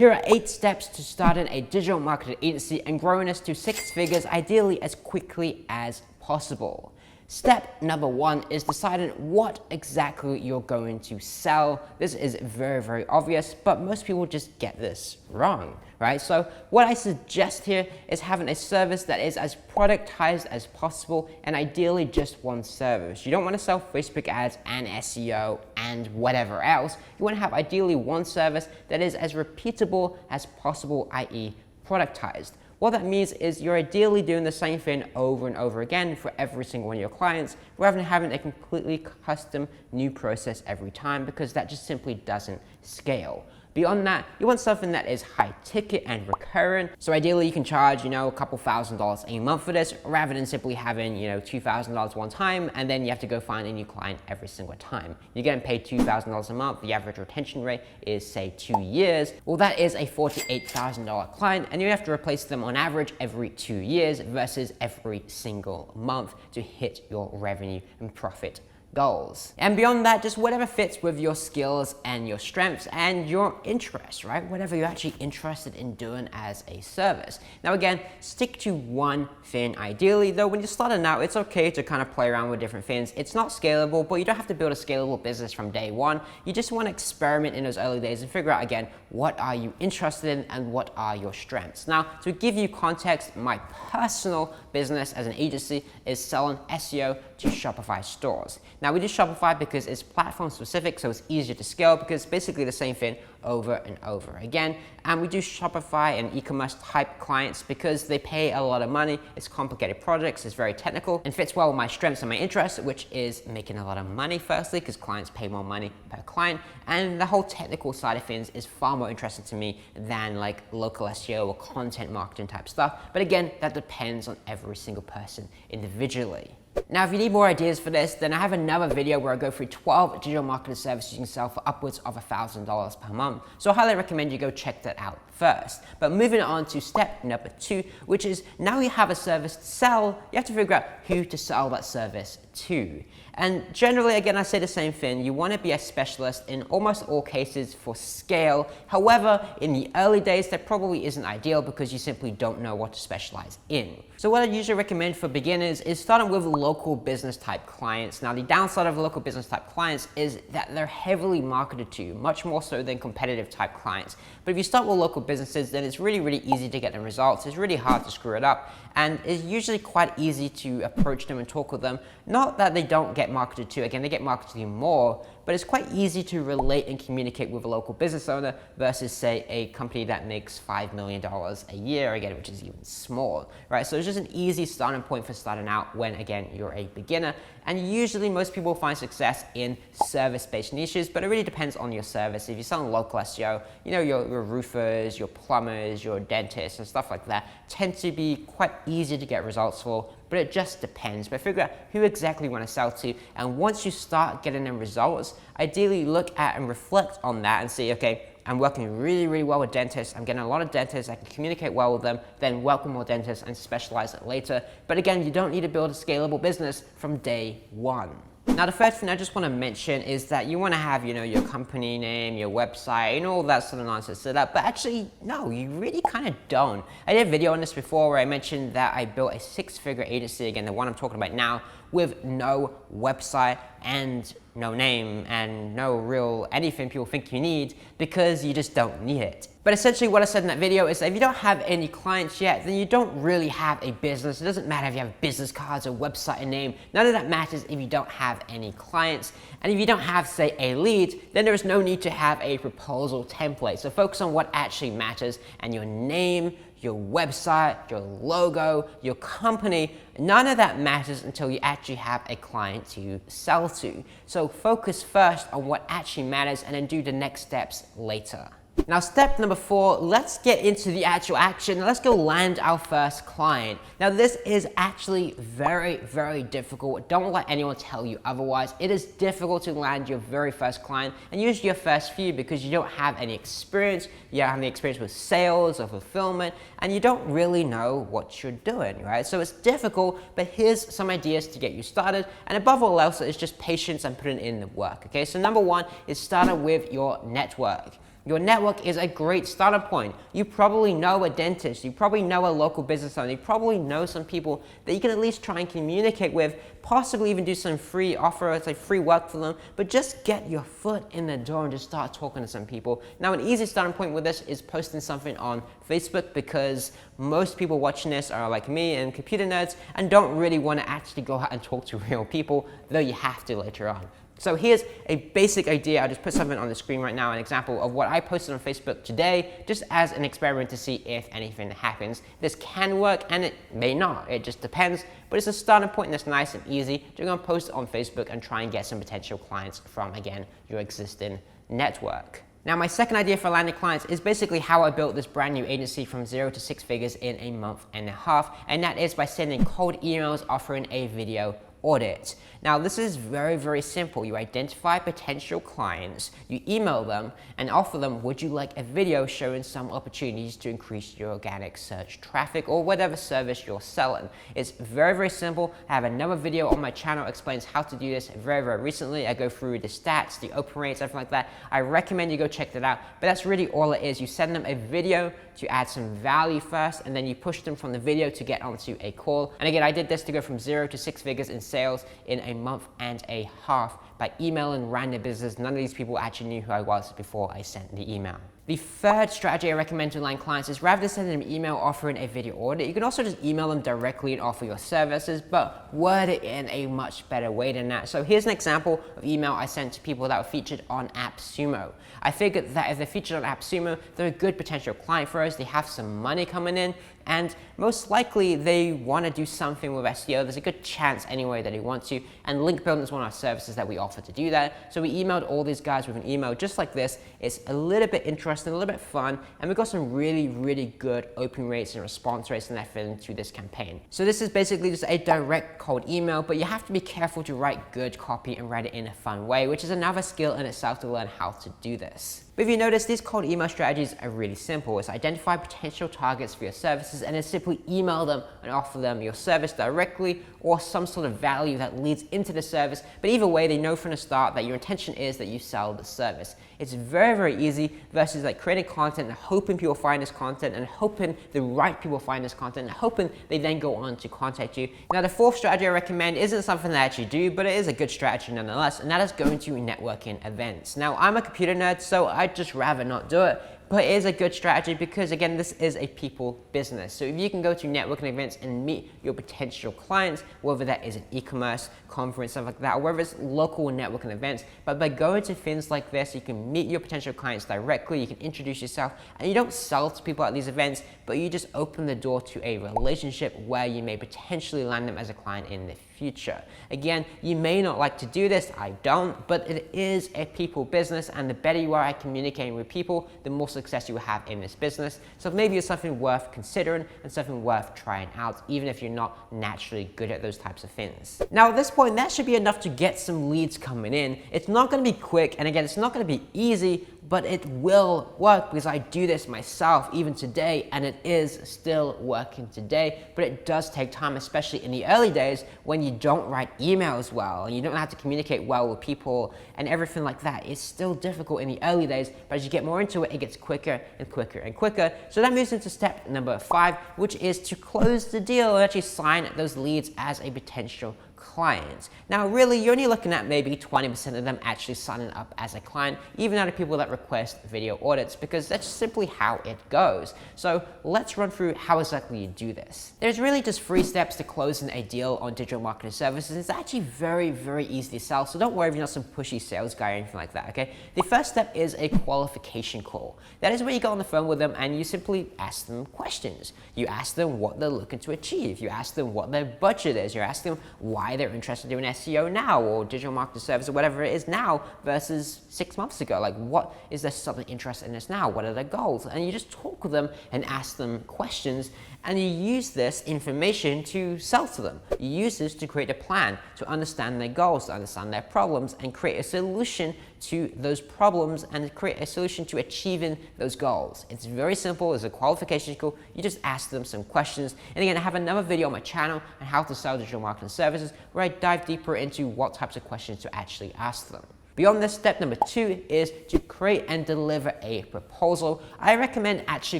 Here are 8 steps to starting a digital marketing agency and growing this to 6 figures, ideally as quickly as possible. Step number 1 is deciding what exactly you're going to sell. This is very, very obvious, but most people just get this wrong, right? So what I suggest here is having a service that is as productized as possible and ideally just one service. You don't want to sell Facebook ads and SEO and whatever else. You want to have ideally one service that is as repeatable as possible, i.e. productized. What that means is you're ideally doing the same thing over and over again for every single one of your clients, rather than having a completely custom new process every time, because that just simply doesn't scale. Beyond that, you want something that is high ticket and recurrent. So ideally you can charge, a couple $1,000s a month for this, rather than simply having, $2,000 one time, and then you have to go find a new client every single time. You're getting paid $2,000 a month. The average retention rate is say 2 years. Well, that is a $48,000 client, and you have to replace them on average every 2 years versus every single month to hit your revenue and profit goals. And beyond that, just whatever fits with your skills and your strengths and your interests, right? Whatever you're actually interested in doing as a service. Now again, stick to one thing ideally, though when you're starting out, it's okay to kind of play around with different things. It's not scalable, but you don't have to build a scalable business from day one. You just want to experiment in those early days and figure out again, what are you interested in and what are your strengths. Now, to give you context, my personal business as an agency is selling SEO to Shopify stores. Now we do Shopify because it's platform specific, so it's easier to scale because it's basically the same thing over and over again. And we do Shopify and e-commerce type clients because they pay a lot of money, it's complicated projects, it's very technical, and fits well with my strengths and my interests, which is making a lot of money firstly, because clients pay more money per client, and the whole technical side of things is far more interesting to me than like local SEO or content marketing type stuff. But again, that depends on every single person individually. Now, if you need more ideas for this, then I have another video where I go through 12 digital marketing services you can sell for upwards of $1,000 per month. So I highly recommend you go check that out first. But moving on to step number 2, which is now you have a service to sell, you have to figure out who to sell that service to. And generally, again, I say the same thing. You want to be a specialist in almost all cases for scale. However, in the early days, that probably isn't ideal because you simply don't know what to specialize in. So what I usually recommend for beginners is starting with local business type clients. Now, the downside of local business type clients is that they're heavily marketed to, much more so than competitive type clients. But if you start with local businesses, then it's really, really easy to get them results. It's really hard to screw it up. And it's usually quite easy to approach them and talk with them. Not that they don't get marketed to, again, they get marketed to more, but it's quite easy to relate and communicate with a local business owner versus say a company that makes $5 million a year, again, which is even small, right? So it's just an easy starting point for starting out when, again, you're a beginner. And usually most people find success in service-based niches, but it really depends on your service. If you're selling local SEO, your roofers, your plumbers, your dentists and stuff like that tend to be quite easy to get results for, but it just depends. But figure out who exactly you want to sell to, and once you start getting them results, ideally look at and reflect on that and see, okay, I'm working really, really well with dentists. I'm getting a lot of dentists. I can communicate well with them, then welcome more dentists and specialize it later. But again, you don't need to build a scalable business from day one. Now, the first thing I just want to mention is that you want to have, your company name, your website, all that sort of nonsense set up. But actually, no, you really kind of don't. I did a video on this before where I mentioned that I built a 6-figure agency, again, the one I'm talking about now, with no website and no name and no real anything people think you need because you just don't need it. But essentially what I said in that video is that if you don't have any clients yet, then you don't really have a business. It doesn't matter if you have business cards, a website, a name. None of that matters if you don't have any clients. And if you don't have, say, a lead, then there is no need to have a proposal template. So focus on what actually matters, and your name, your website, your logo, your company, none of that matters until you actually have a client to sell to. So focus first on what actually matters and then do the next steps later. Now, step number 4, let's get into the actual action. Let's go land our first client. Now, this is actually very, very difficult. Don't let anyone tell you otherwise. It is difficult to land your very first client and usually your first few because you don't have any experience. You don't have any experience with sales or fulfillment, and you don't really know what you're doing, right? So it's difficult, but here's some ideas to get you started. And above all else, it's just patience and putting in the work, okay? So number 1 is starting with your network. Your network is a great starting point. You probably know a dentist, you probably know a local business owner, you probably know some people that you can at least try and communicate with, possibly even do some free offer, it's like free work for them, but just get your foot in the door and just start talking to some people. Now, an easy starting point with this is posting something on Facebook, because most people watching this are like me and computer nerds and don't really want to actually go out and talk to real people, though you have to later on. So here's a basic idea. I'll just put something on the screen right now, an example of what I posted on Facebook today, just as an experiment to see if anything happens. This can work and it may not, it just depends, but it's a starting point that's nice and easy. You're gonna post it on Facebook and try and get some potential clients from, again, your existing network. Now, my second idea for landing clients is basically how I built this brand new agency from 0 to 6 figures in a month and a half, and that is by sending cold emails offering a video audit. Now, this is very, very simple. You identify potential clients, you email them and offer them, would you like a video showing some opportunities to increase your organic search traffic or whatever service you're selling. It's very, very simple. I have another video on my channel explains how to do this very, very recently. I go through the stats, the open rates, everything like that. I recommend you go check that out, but that's really all it is. You send them a video to add some value first, and then you push them from the video to get onto a call. And again, I did this to go from 0 to 6 figures in sales in a month and a half by emailing random businesses. None of these people actually knew who I was before I sent the email. The third strategy I recommend to land clients is rather than sending them an email offering a video audit, you can also just email them directly and offer your services, but word it in a much better way than that. So here's an example of email I sent to people that were featured on AppSumo. I figured that if they're featured on AppSumo, they're a good potential client for us. They have some money coming in, and most likely they want to do something with SEO. There's a good chance anyway that they want to, and link building is one of our services that we offer to do that. So we emailed all these guys with an email just like this. It's a little bit interesting, a little bit fun, and we got some really, really good open rates and response rates and everything to this campaign. So this is basically just a direct cold email, but you have to be careful to write good copy and write it in a fun way, which is another skill in itself to learn how to do this. But if you notice, these cold email strategies are really simple. It's identify potential targets for your services and then simply email them and offer them your service directly or some sort of value that leads into the service. But either way, they know from the start that your intention is that you sell the service. It's very, very easy versus like creating content and hoping people find this content and hoping the right people find this content and hoping they then go on to contact you. Now, the fourth strategy I recommend isn't something that I actually do, but it is a good strategy nonetheless, and that is going to networking events. Now, I'm a computer nerd, so I'd just rather not do it. But it is a good strategy because, again, this is a people business. So if you can go to networking events and meet your potential clients, whether that is an e-commerce conference, stuff like that, or whether it's local networking events, but by going to things like this, you can meet your potential clients directly, you can introduce yourself, and you don't sell to people at these events, but you just open the door to a relationship where you may potentially land them as a client in the future. Again, you may not like to do this, I don't, but it is a people business, and the better you are at communicating with people, the more success you will have in this business. So maybe it's something worth considering and something worth trying out, even if you're not naturally good at those types of things. Now, at this point, that should be enough to get some leads coming in. It's not going to be quick, and again, it's not going to be easy, but it will work because I do this myself even today, and it is still working today. But it does take time, especially in the early days when you don't write emails well and you don't have to communicate well with people and everything like that. It's still difficult in the early days, but as you get more into it, it gets quicker and quicker and quicker. So that moves into step number 5, which is to close the deal and actually sign those leads as a potential clients. Now, really, you're only looking at maybe 20% of them actually signing up as a client, even out of people that request video audits, because that's simply how it goes. So let's run through how exactly you do this. There's really just 3 steps to closing a deal on digital marketing services. It's actually very, very easy to sell, so don't worry if you're not some pushy sales guy or anything like that, okay? The first step is a qualification call. That is where you go on the phone with them and you simply ask them questions. You ask them what they're looking to achieve. You ask them what their budget is. You ask them why they're interested in doing SEO now or digital marketing service or whatever it is now versus 6 months ago. Like, what is there something interested in this now? What are their goals? And you just talk with them and ask them questions, and you use this information to sell to them. You use this to create a plan, to understand their goals, to understand their problems, and create a solution to those problems and create a solution to achieving those goals. It's very simple. It's a qualification call. You just ask them some questions. And again, I have another video on my channel on how to sell digital marketing services where I dive deeper into what types of questions to actually ask them. Beyond this, step number 2 is to create and deliver a proposal. I recommend actually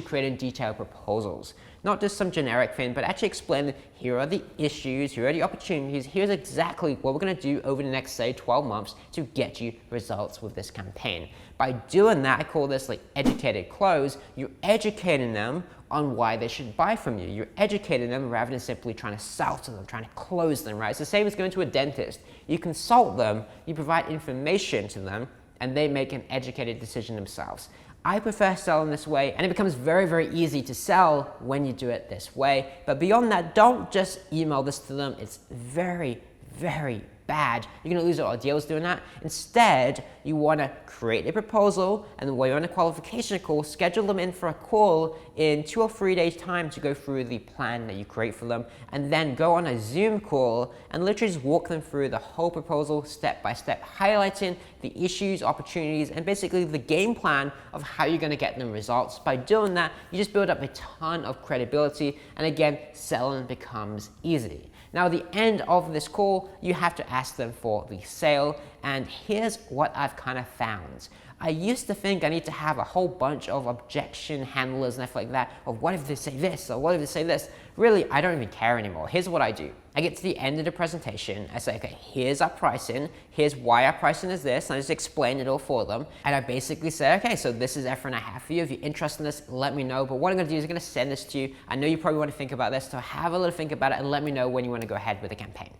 creating detailed proposals. Not just some generic thing, but actually explain that here are the issues, here are the opportunities, here's exactly what we're going to do over the next, say, 12 months to get you results with this campaign. By doing that, I call this like educated close. You're educating them on why they should buy from you. You're educating them rather than simply trying to sell to them, trying to close them, right? It's the same as going to a dentist. You consult them, you provide information to them, and they make an educated decision themselves. I prefer selling this way, and it becomes very, very easy to sell when you do it this way. But beyond that, don't just email this to them. It's very, very bad. You're going to lose a lot of deals doing that. Instead, you want to create a proposal, and while you're on a qualification call, schedule them in for a call in 2 or 3 days' time to go through the plan that you create for them, and then go on a Zoom call and literally just walk them through the whole proposal step by step, highlighting the issues, opportunities, and basically the game plan of how you're going to get them results. By doing that, you just build up a ton of credibility, and again, selling becomes easy. Now, at the end of this call, you have to ask them for the sale, and here's what I've kind of found. I used to think I need to have a whole bunch of objection handlers and stuff like that, of what if they say this, or what if they say this. Really, I don't even care anymore. Here's what I do. I get to the end of the presentation, I say, okay, here's our pricing, here's why our pricing is this, and I just explain it all for them. And I basically say, okay, so this is everything I have for you. If you're interested in this, let me know. But what I'm gonna do is I'm gonna send this to you. I know you probably wanna think about this, so have a little think about it and let me know when you wanna go ahead with the campaign.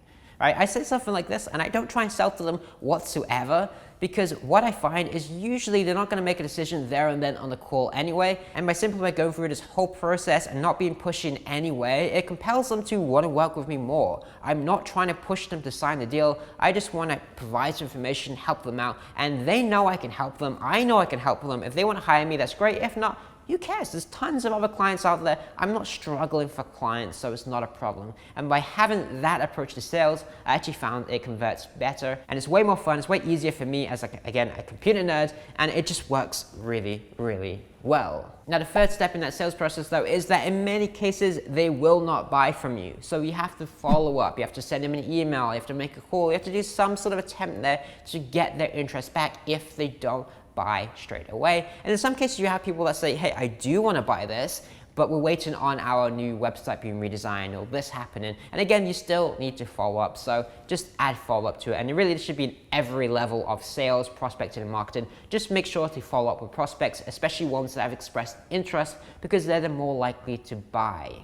Right? I say something like this, and I don't try and sell to them whatsoever, because what I find is usually they're not going to make a decision there and then on the call anyway, and by simply going through this whole process and not being pushed in any way, it compels them to want to work with me more. I'm not trying to push them to sign the deal. I just want to provide some information, help them out, and they know I can help them. I know I can help them. If they want to hire me, that's great. If not, who cares? There's tons of other clients out there. I'm not struggling for clients, so it's not a problem. And by having that approach to sales, I actually found it converts better, and it's way more fun. It's way easier for me as, again, a computer nerd, and it just works really, really well. Now, the third step in that sales process, though, is that in many cases, they will not buy from you. So you have to follow up. You have to send them an email. You have to make a call. You have to do some sort of attempt there to get their interest back if they don't buy straight away. And in some cases, you have people that say, hey, I do want to buy this, but we're waiting on our new website being redesigned or this happening. And again, you still need to follow up. So just add follow up to it. And it really should be in every level of sales, prospecting, and marketing. Just make sure to follow up with prospects, especially ones that have expressed interest, because they're the more likely to buy.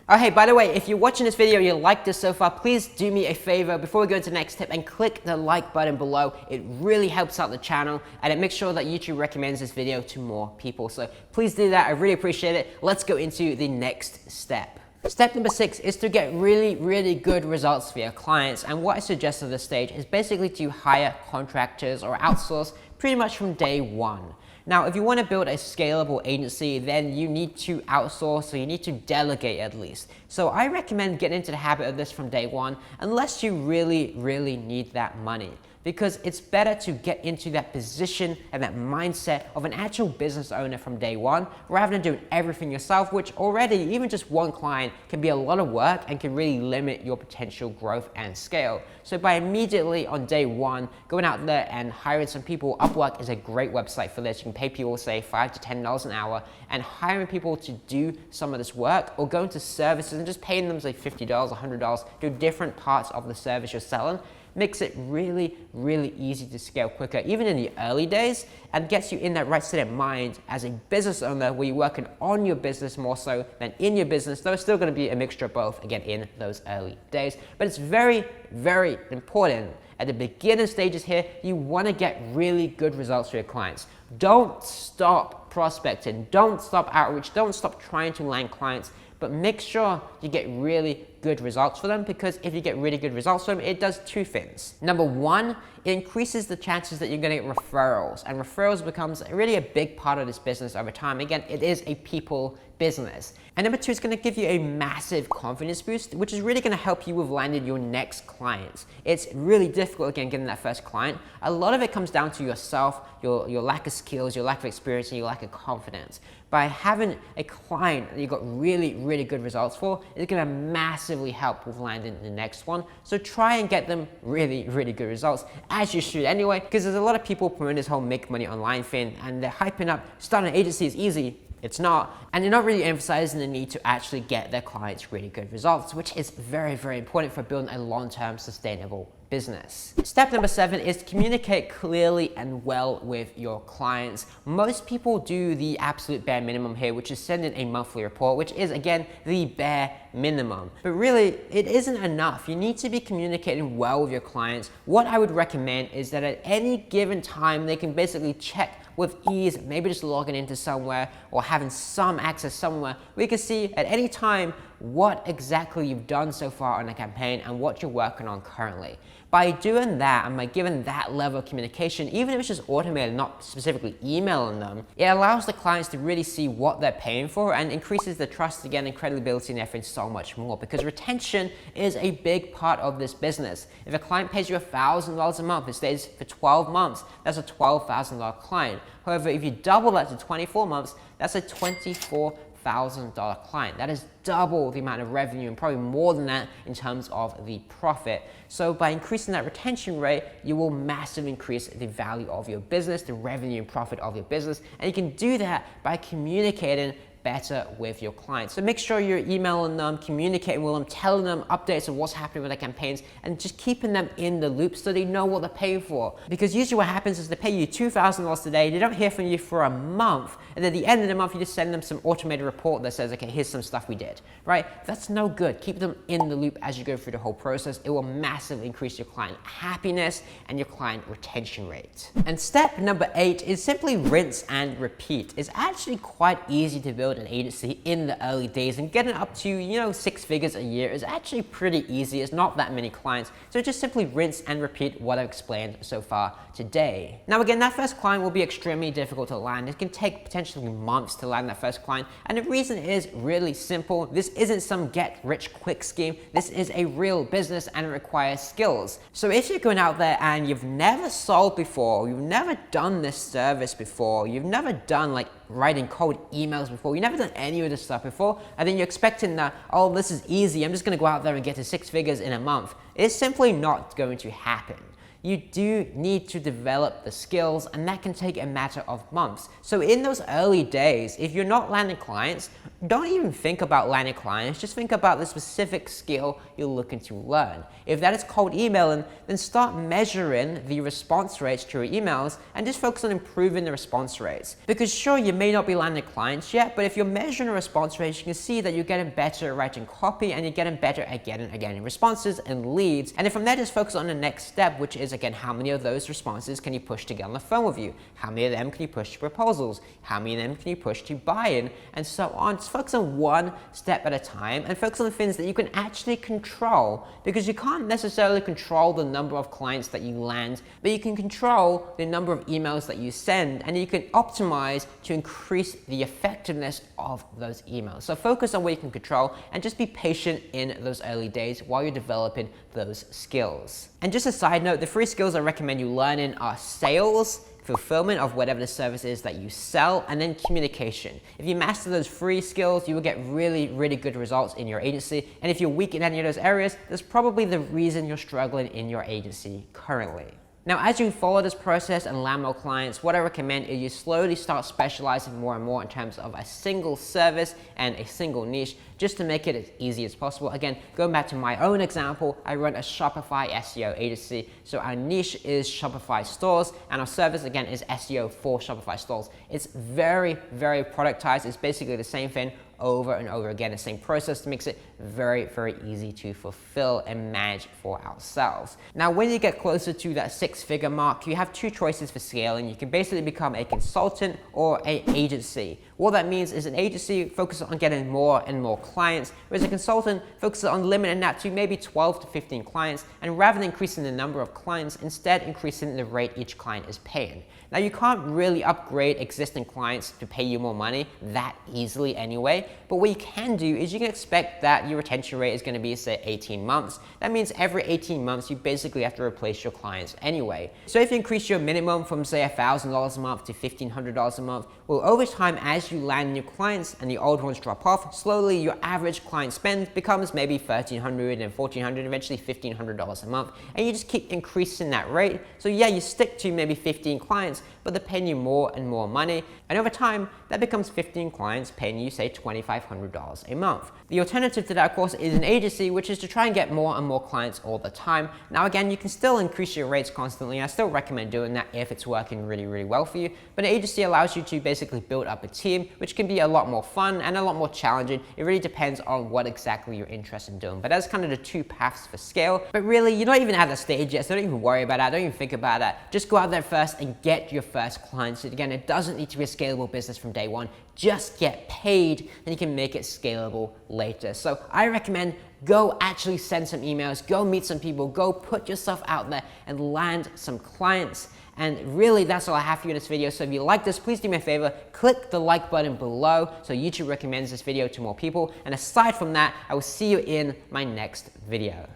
Oh, hey, by the way, if you're watching this video, you liked this so far, please do me a favor before we go to the next tip and click the like button below. It really helps out the channel, and it makes sure that YouTube recommends this video to more people. So please do that. I really appreciate it. Let's go into the next step. Step number 6 is to get really, really good results for your clients. And what I suggest at this stage is basically to hire contractors or outsource pretty much from day one. Now, if you want to build a scalable agency, then you need to outsource, or you need to delegate at least. So I recommend getting into the habit of this from day one, unless you really, really need that money. Because it's better to get into that position and that mindset of an actual business owner from day one, rather than doing everything yourself, which already, even just one client, can be a lot of work and can really limit your potential growth and scale. So by immediately on day one, going out there and hiring some people, Upwork is a great website for this. You can pay people, say, $5 to $10 an hour, and hiring people to do some of this work, or going to services and just paying them, say, $50, $100, do different parts of the service you're selling, makes it really, really easy to scale quicker, even in the early days, and gets you in that right state of mind as a business owner where you're working on your business more so than in your business. Though it's still going to be a mixture of both, again, in those early days. But it's very, very important. At the beginning stages here, you want to get really good results for your clients. Don't stop prospecting. Don't stop outreach. Don't stop trying to land clients. But make sure you get really good results for them, because if you get really good results for them, it does two things. Number one, it increases the chances that you're going to get referrals, and referrals becomes really a big part of this business over time. Again, it is a people business. And number two, it's going to give you a massive confidence boost, which is really going to help you with landing your next clients. It's really difficult, again, getting that first client. A lot of it comes down to yourself, your lack of skills, your lack of experience, and your lack of confidence. by having a client that you got really, really good results for is going to massively help with landing the next one. So try and get them really, really good results, as you should anyway, because there's a lot of people promoting this whole make money online thing, and they're hyping up starting an agency is easy. It's not, and they're not really emphasizing the need to actually get their clients really good results, which is very, very important for building a long-term sustainable business. Step number 7 is communicate clearly and well with your clients. Most people do the absolute bare minimum here, which is send in a monthly report, which is again the bare minimum. But really, it isn't enough. You need to be communicating well with your clients. What I would recommend is that at any given time, they can basically check with ease, maybe just logging into somewhere or having some access somewhere. We can see at any time what exactly you've done so far on a campaign and what you're working on currently. By doing that and by giving that level of communication, even if it's just automated, not specifically emailing them, it allows the clients to really see what they're paying for and increases the trust again and credibility and everything so much more, because retention is a big part of this business. If a client pays you $1,000 a month, it stays for 12 months, that's a $12,000 client. However, if you double that to 24 months, that's a $24,000 client. That is double the amount of revenue and probably more than that in terms of the profit. So by increasing that retention rate, you will massively increase the value of your business, the revenue and profit of your business. And you can do that by communicating better with your clients. So make sure you're emailing them, communicating with them, telling them updates of what's happening with their campaigns, and just keeping them in the loop so they know what they're paying for. Because usually what happens is they pay you $2,000 today, they don't hear from you for a month, and at the end of the month you just send them some automated report that says, okay, here's some stuff we did, right? That's no good. Keep them in the loop as you go through the whole process. It will massively increase your client happiness and your client retention rate. And step number 8 is simply rinse and repeat. It's actually quite easy to build an agency in the early days, and getting up to 6 figures a year is actually pretty easy. It's not that many clients, so just simply rinse and repeat what I've explained so far today. Now again, that first client will be extremely difficult to land. It can take potentially months to land that first client, and the reason is really simple. This isn't some get rich quick scheme. This is a real business and it requires skills. So if you're going out there and you've never sold before, you've never done this service before, you've never done like writing cold emails before, you've never done any of this stuff before, and then you're expecting that, oh, this is easy, I'm just going to go out there and get to 6 figures in a month. It's simply not going to happen. You do need to develop the skills, and that can take a matter of months. So in those early days, if you're not landing clients, don't even think about landing clients, just think about the specific skill you're looking to learn. If that is cold emailing, then start measuring the response rates to your emails and just focus on improving the response rates. Because sure, you may not be landing clients yet, but if you're measuring the response rates, you can see that you're getting better at writing copy and you're getting better at getting responses and leads. And then from there, just focus on the next step, which is again, how many of those responses can you push to get on the phone with you? How many of them can you push to proposals? How many of them can you push to buy-in? And so on. Just focus on one step at a time and focus on the things that you can actually control, because you can't necessarily control the number of clients that you land, but you can control the number of emails that you send, and you can optimize to increase the effectiveness of those emails. So focus on what you can control and just be patient in those early days while you're developing those skills. And just a side note, the 3 skills I recommend you learning are sales, fulfillment of whatever the service is that you sell, and then communication. If you master those 3 skills, you will get really, really good results in your agency. And if you're weak in any of those areas, that's probably the reason you're struggling in your agency currently. Now, as you follow this process and land more clients, what I recommend is you slowly start specializing more and more in terms of a single service and a single niche, just to make it as easy as possible. Again, going back to my own example, I run a Shopify SEO agency. So our niche is Shopify stores, and our service again is SEO for Shopify stores. It's very, very productized. It's basically the same thing over and over again, the same process makes it very, very easy to fulfill and manage for ourselves. Now, when you get closer to that 6-figure mark, you have 2 choices for scaling. You can basically become a consultant or an agency. What that means is an agency focuses on getting more and more clients, whereas a consultant focuses on limiting that to maybe 12 to 15 clients, and rather than increasing the number of clients, instead increasing the rate each client is paying. Now, you can't really upgrade existing clients to pay you more money that easily anyway, but what you can do is you can expect that your retention rate is going to be, say, 18 months. That means every 18 months, you basically have to replace your clients anyway. So if you increase your minimum from, say, $1,000 a month to $1,500 a month, well, over time, as as you land new clients and the old ones drop off, slowly your average client spend becomes maybe $1,300 and $1,400, eventually $1,500 a month, and you just keep increasing that rate. So yeah, you stick to maybe 15 clients, but they're paying you more and more money, and over time, that becomes 15 clients paying you, say, $2,500 a month. The alternative to that, of course, is an agency, which is to try and get more and more clients all the time. Now again, you can still increase your rates constantly. I still recommend doing that if it's working really, really well for you, but an agency allows you to basically build up a team, which can be a lot more fun and a lot more challenging. It really depends on what exactly you're interested in doing, but that's kind of the two paths for scale. But really, you're not even at the stage yet, so don't even worry about that, don't even think about that. Just go out there first and get your first clients. Again, it doesn't need to be a scalable business from day one. Just get paid, and you can make it scalable later. So I recommend go actually send some emails, go meet some people, go put yourself out there and land some clients. And really, that's all I have for you in this video. So if you like this, please do me a favor, click the like button below so YouTube recommends this video to more people. And aside from that, I will see you in my next video.